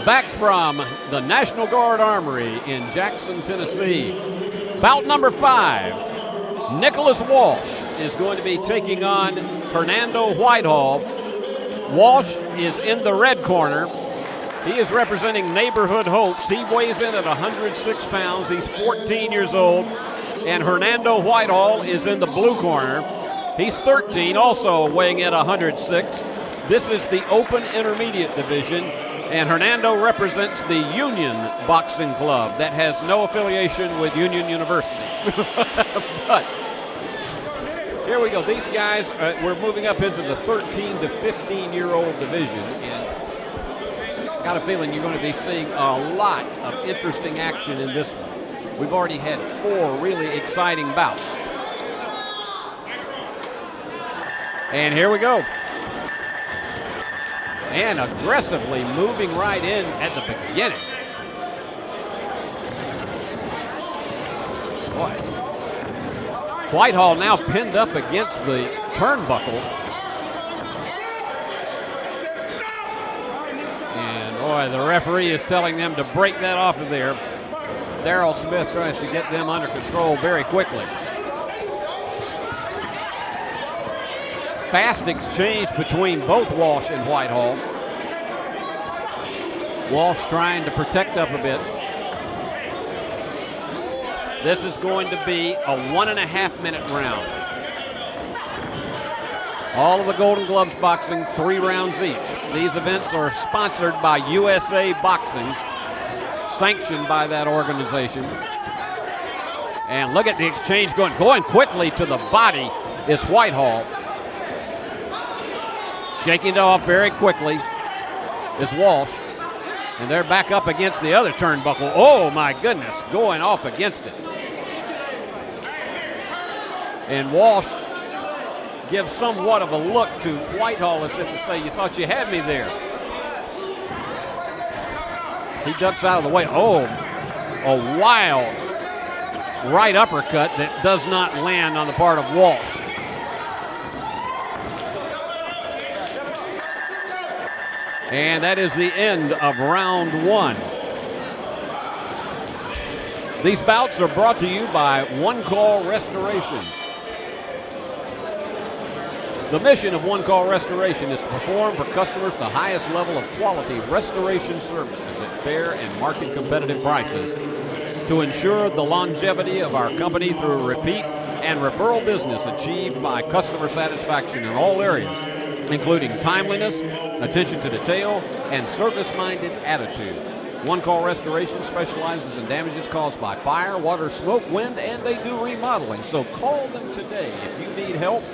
back from the National Guard Armory in Jackson, Tennessee. Bout number 5. Nicholas Walsh is going to be taking on Hernando Walthall. Walsh is in the red corner. He is representing Neighborhood Hopes. He weighs in at 106 pounds. He's 14 years old. And Hernando Walthall is in the blue corner. He's 13, also weighing in 106. This is the open intermediate division, and Hernando represents the Union Boxing Club that has no affiliation with Union University. But here we go. These guys, we're moving up into the 13 to 15-year-old division, and got a feeling you're going to be seeing a lot of interesting action in this one. We've already had 4 really exciting bouts. And here we go. And aggressively moving right in at the beginning. Boy. Walthall now pinned up against the turnbuckle. And boy, the referee is telling them to break that off of there. Darrell Smith tries to get them under control very quickly. Fast exchange between both Walsh and Walthall. Walsh trying to protect up a bit. This is going to be a 1.5-minute round. All of the Golden Gloves boxing, 3 rounds each. These events are sponsored by USA Boxing, sanctioned by that organization. And look at the exchange going quickly to the body is Walthall. Shaking it off very quickly is Walsh. And they're back up against the other turnbuckle. Oh my goodness, going off against it. And Walsh gives somewhat of a look to Walthall as if to say, you thought you had me there. He ducks out of the way. Oh, a wild right uppercut that does not land on the part of Walsh. And that is the end of round 1. These bouts are brought to you by One Call Restoration. The mission of One Call Restoration is to perform for customers the highest level of quality restoration services at fair and market competitive prices to ensure the longevity of our company through repeat and referral business achieved by customer satisfaction in all areas, including timeliness, attention to detail, and service-minded attitudes. One Call Restoration specializes in damages caused by fire, water, smoke, wind, and they do remodeling. So call them today if you need help.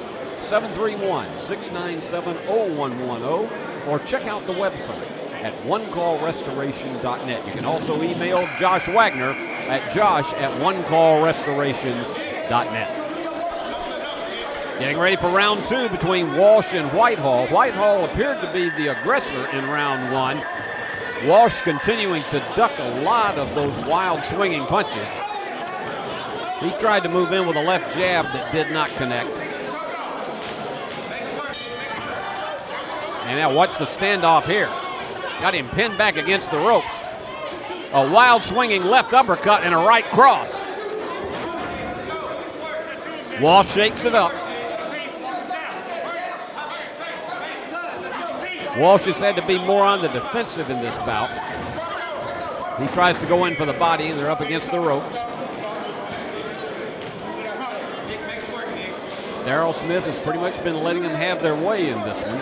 731-697-0110, or check out the website at onecallrestoration.net. You can also email Josh Wagner at josh@onecallrestoration.net. Getting ready for round 2 between Walsh and Walthall. Walthall appeared to be the aggressor in round 1. Walsh continuing to duck a lot of those wild swinging punches. He tried to move in with a left jab that did not connect. And now watch the standoff here. Got him pinned back against the ropes. A wild swinging left uppercut and a right cross. Walsh shakes it up. Walsh has had to be more on the defensive in this bout. He tries to go in for the body, and they're up against the ropes. Darrell Smith has pretty much been letting them have their way in this one.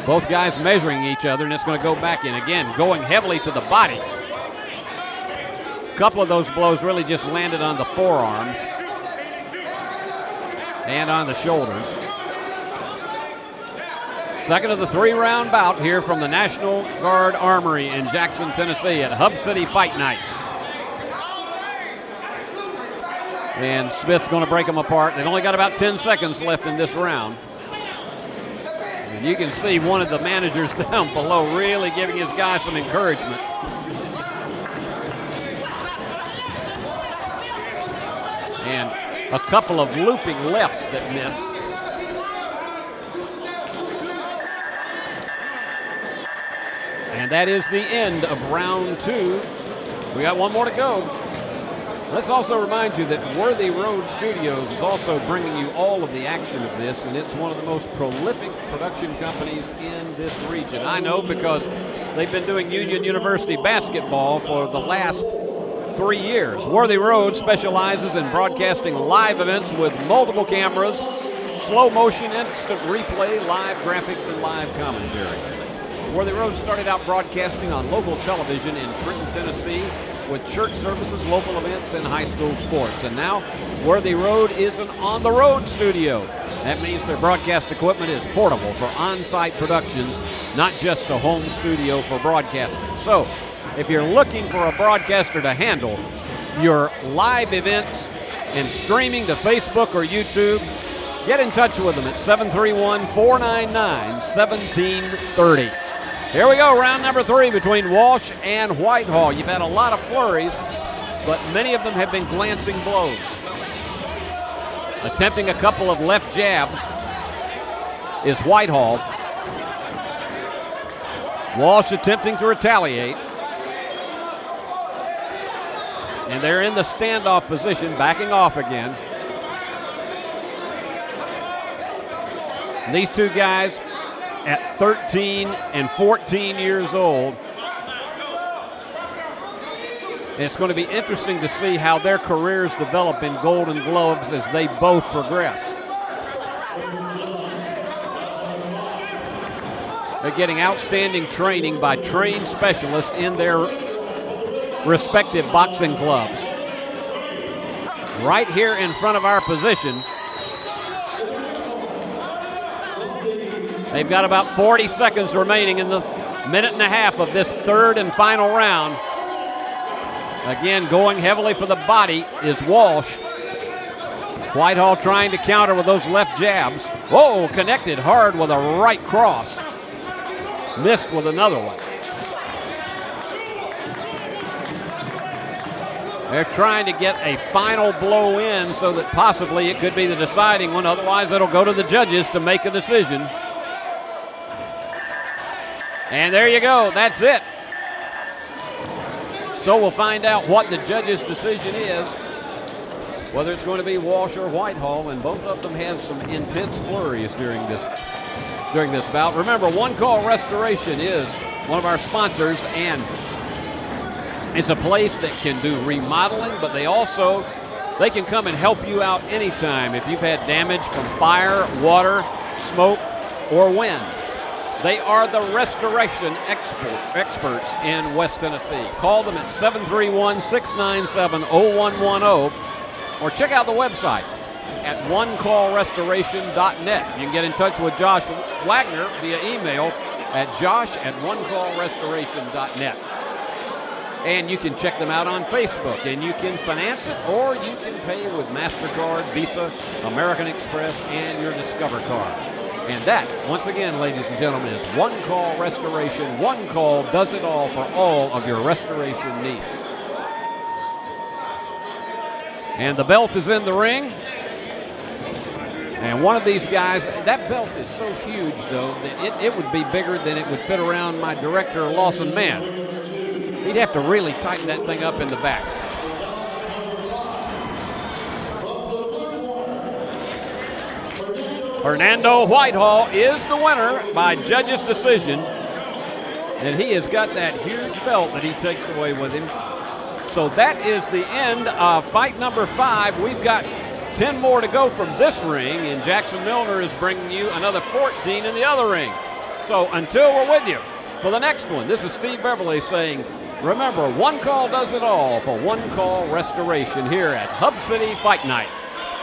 Both guys measuring each other, and it's going to go back in again, going heavily to the body. A couple of those blows really just landed on the forearms and on the shoulders. Second of the 3-round bout here from the National Guard Armory in Jackson, Tennessee at Hub City Fight Night. And Smith's going to break them apart. They've only got about 10 seconds left in this round. And you can see one of the managers down below really giving his guy some encouragement. And a couple of looping lefts that missed. And that is the end of round 2. We got one more to go. Let's also remind you that Worthy Road Studios is also bringing you all of the action of this, and it's one of the most prolific production companies in this region. I know because they've been doing Union University basketball for the last 3 years. Worthy Road specializes in broadcasting live events with multiple cameras, slow motion, instant replay, live graphics, and live commentary. Worthy Road started out broadcasting on local television in Trenton, Tennessee, with church services, local events, and high school sports. And now Worthy Road is an on-the-road studio. That means their broadcast equipment is portable for on-site productions, not just a home studio for broadcasting. So if you're looking for a broadcaster to handle your live events and streaming to Facebook or YouTube, get in touch with them at 731-499-1730. Here we go, round number 3 between Walsh and Whitehall. You've had a lot of flurries, but many of them have been glancing blows. Attempting a couple of left jabs is Whitehall. Walsh attempting to retaliate. And they're in the standoff position, backing off again. These two guys at 13 and 14 years old. And it's going to be interesting to see how their careers develop in Golden Gloves as they both progress. They're getting outstanding training by trained specialists in their respective boxing clubs. Right here in front of our position, they've got about 40 seconds remaining in the minute and a half of this third and final round. Again, going heavily for the body is Walsh. Whitehall trying to counter with those left jabs. Whoa, connected hard with a right cross. Missed with another one. They're trying to get a final blow in so that possibly it could be the deciding one. Otherwise, it'll go to the judges to make a decision. And there you go. That's it. So we'll find out what the judges' decision is, whether it's going to be Walsh or Whitehall, and both of them had some intense flurries during this bout. Remember, One Call Restoration is one of our sponsors, and it's a place that can do remodeling, but they can come and help you out anytime if you've had damage from fire, water, smoke, or wind. They are the restoration experts in West Tennessee. Call them at 731-697-0110 or check out the website at onecallrestoration.net. You can get in touch with Josh Wagner via email at josh@onecallrestoration.net. And you can check them out on Facebook, and you can finance it or you can pay with MasterCard, Visa, American Express, and your Discover card. And that, once again, ladies and gentlemen, is One Call Restoration. One call does it all for all of your restoration needs. And the belt is in the ring. And one of these guys, that belt is so huge, though, that it would be bigger than it would fit around my director, Lawson Mann. He'd have to really tighten that thing up in the back. Hernando Whitehall is the winner by judges' decision. And he has got that huge belt that he takes away with him. So that is the end of fight number 5. We've got 10 more to go from this ring, and Jackson Milner is bringing you another 14 in the other ring. So until we're with you for the next one, this is Steve Beverly saying, remember, one call does it all for One Call Restoration here at Hub City Fight Night.